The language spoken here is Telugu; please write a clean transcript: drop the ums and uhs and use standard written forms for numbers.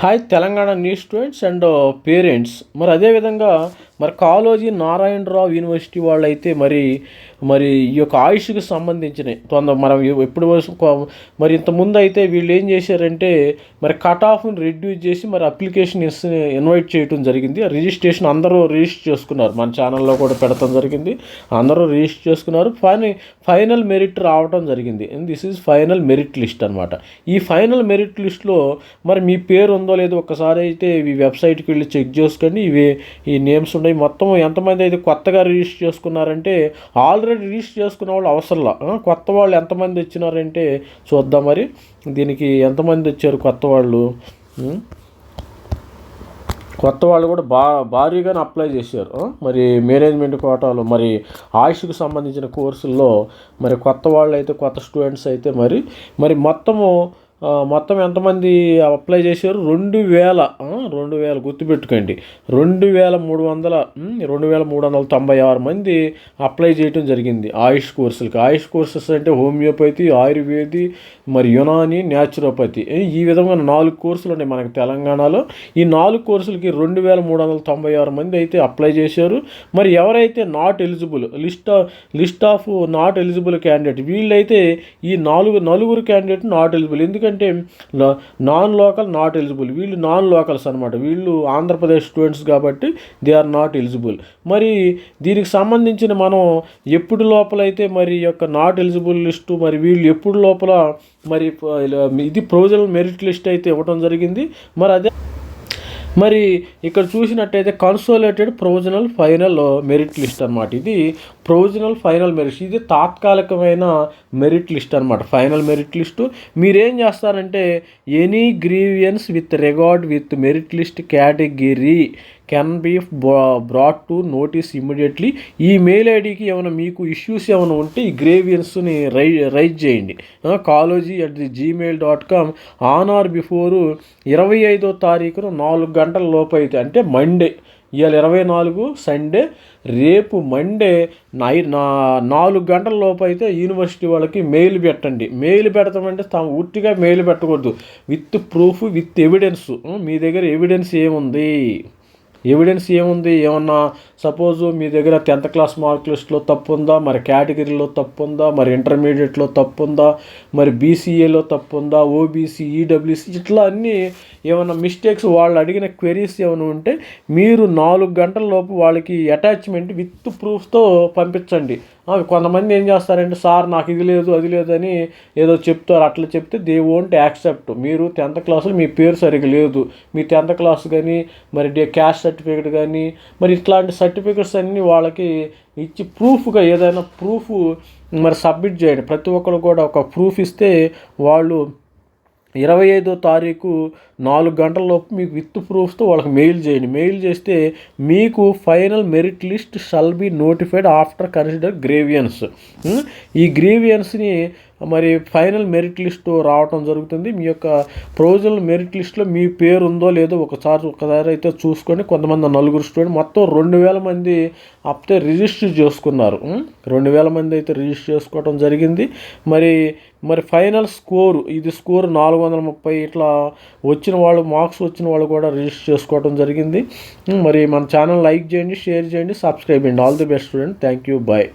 Hi Telangana news students and parents. మరి అదేవిధంగా మరి కాళోజీ నారాయణరావు యూనివర్సిటీ వాళ్ళు అయితే మరి మరి ఈ యొక్క ఆయుష్కి సంబంధించినవి మనం ఎప్పుడు మరి ఇంతకుముందు అయితే వీళ్ళు ఏం చేశారంటే మరి కట్ ఆఫ్ని రెడ్యూస్ చేసి మరి అప్లికేషన్ ఇన్వైట్ చేయడం జరిగింది. రిజిస్ట్రేషన్ అందరూ రిజిస్టర్ చేసుకున్నారు, మన ఛానల్లో కూడా పెడతాం జరిగింది. అందరూ రిజిస్టర్ చేసుకున్నారు. ఫైనల్ మెరిట్ రావడం జరిగింది. This is final merit list అనమాట. ఈ ఫైనల్ మెరిట్ లిస్ట్లో మరి మీ పేరు ఉందో లేదో ఒక్కసారి అయితే ఈ వెబ్సైట్కి వెళ్ళి చెక్ చేసుకోండి. ఈ నేమ్స్ ఉన్నాయి. మొత్తం ఎంతమంది అయితే కొత్తగా రిజిస్టర్ చేసుకున్నారంటే ఆల్రెడీ రిజిస్టర్ చేసుకున్న వాళ్ళు అవసరంలా, కొత్త వాళ్ళు ఎంతమంది వచ్చినారంటే చూద్దాం. మరి దీనికి ఎంతమంది వచ్చారు కొత్త వాళ్ళు? కొత్త వాళ్ళు కూడా భారీగానే అప్లై చేశారు. మరి మేనేజ్మెంట్ కోటాలో మరి ఆయుష్కు సంబంధించిన కోర్సుల్లో మరి కొత్త వాళ్ళు అయితే కొత్త స్టూడెంట్స్ అయితే మరి మొత్తం ఎంతమంది అప్లై చేశారు? 2000 గుర్తుపెట్టుకోండి. 2396 మంది అప్లై చేయడం జరిగింది ఆయుష్ కోర్సులకి. ఆయుష్ కోర్సెస్ అంటే హోమియోపతి, ఆయుర్వేది, మరి యునాని, న్యాచురోపతి, ఈ విధంగా 4 కోర్సులు ఉన్నాయి మనకి తెలంగాణలో. ఈ 4 కోర్సులకి 2396 మంది అయితే అప్లై చేశారు. మరి ఎవరైతే not eligible, list of not eligible candidate, వీళ్ళైతే ఈ నలుగురు క్యాండిడేట్ నాట్ ఎలిజిబుల్. ఎందుకంటే నాన్ లోకల్ నాట్ ఎలిజిబుల్, వీళ్ళు నాన్ లోకల్స్ అనమాట. వీళ్ళు ఆంధ్రప్రదేశ్ స్టూడెంట్స్ కాబట్టి దే ఆర్ నాట్ ఎలిజిబుల్. మరి దీనికి సంబంధించిన మనం ఎప్పుడు లోపలైతే మరి యొక్క నాట్ ఎలిజిబుల్ లిస్టు మరి వీళ్ళు ఎప్పుడు లోపల మరి ఇది ప్రొవిజనల్ మెరిట్ లిస్ట్ అయితే ఇవ్వడం జరిగింది. మరి ఇక్కడ చూసినట్టయితే consolidated provisional final merit list అనమాట. ఇది ప్రొవిజనల్ ఫైనల్ మెరిట్, ఇది తాత్కాలికమైన మెరిట్ లిస్ట్ అనమాట. ఫైనల్ మెరిట్ లిస్టు మీరేం చేస్తారంటే any grievance with regard with merit list category can be brought to notice immediately. Email ఐడికి ఏమైనా మీకు ఇష్యూస్ ఏమైనా ఉంటే ఈ గ్రేవియన్స్ని రైజ్ చేయండి. college@gmail.com ఆన్ ఆర్ బిఫోర్ 25వ తారీఖున 4 గంటల లోపు అయితే, అంటే మండే, ఇవాళ 24 సండే, రేపు మండే 4 గంటల లోపు అయితే యూనివర్సిటీ వాళ్ళకి మెయిల్ పెట్టండి. మెయిల్ పెడతామంటే ఉట్టిగా మెయిల్ పెట్టకూడదు, విత్ ప్రూఫ్, విత్ ఎవిడెన్స్. మీ దగ్గర ఎవిడెన్స్ ఏముంది? ఏమన్నా సపోజు మీ దగ్గర 10th క్లాస్ మార్క్ లిస్ట్లో తప్పు ఉందా, మరి కేటగిరీలో తప్పు ఉందా, మరి ఇంటర్మీడియట్లో తప్పు ఉందా, మరి బీసీఏలో తప్పు ఉందా, ఓబీసీ, ఈడబ్ల్యూసీ, ఇట్లా అన్నీ ఏమన్నా మిస్టేక్స్, వాళ్ళు అడిగిన క్వెరీస్ ఏమైనా ఉంటే మీరు 4 గంటల లోపు వాళ్ళకి అటాచ్మెంట్ విత్ ప్రూఫ్తో పంపించండి. కొంతమంది ఏం చేస్తారంటే సార్ నాకు ఇది లేదు అది లేదు అని ఏదో చెప్తారు. అట్లా చెప్తే దే వోంట్ యాక్సెప్ట్. మీరు 10th క్లాసులో మీ పేరు సరిగ్గా లేదు, మీ 10th క్లాస్ కానీ మరి క్యాస్ట్ సర్టిఫికేట్ కానీ మరి ఇట్లాంటి సర్టిఫికేట్స్ అన్నీ వాళ్ళకి ఇచ్చి ప్రూఫ్గా ఏదైనా ప్రూఫ్ మరి సబ్మిట్ చేయండి. ప్రతి ఒక్కరు కూడా ఒక ప్రూఫ్ ఇస్తే వాళ్ళు 25వ తారీఖు 4 గంటల లోపు మీకు విత్ ప్రూఫ్తో వాళ్ళకి మెయిల్ చేయండి. మెయిల్ చేస్తే మీకు final merit list shall be notified after consider grievance. ఈ గ్రేవియన్స్ని మరి ఫైనల్ మెరిట్ లిస్టు రావటం జరుగుతుంది. మీ యొక్క ప్రొవిజనల్ మెరిట్ లిస్ట్లో మీ పేరు ఉందో లేదో ఒకసారి అయితే చూసుకోండి. కొంతమంది 4 స్టూడెంట్ మొత్తం 2000 మంది అప్తే రిజిస్టర్ చేసుకున్నారు. 2000 మంది అయితే రిజిస్టర్ చేసుకోవడం జరిగింది. మరి ఫైనల్ స్కోరు, ఇది స్కోర్ 430 ఇట్లా వచ్చిన వాళ్ళు, మార్క్స్ వచ్చిన వాళ్ళు కూడా రిజిస్టర్ చేసుకోవడం జరిగింది. మరి మన ఛానల్ లైక్ చేయండి, షేర్ చేయండి, సబ్స్క్రైబ్ చేయండి. All the best student. Thank you. Bye.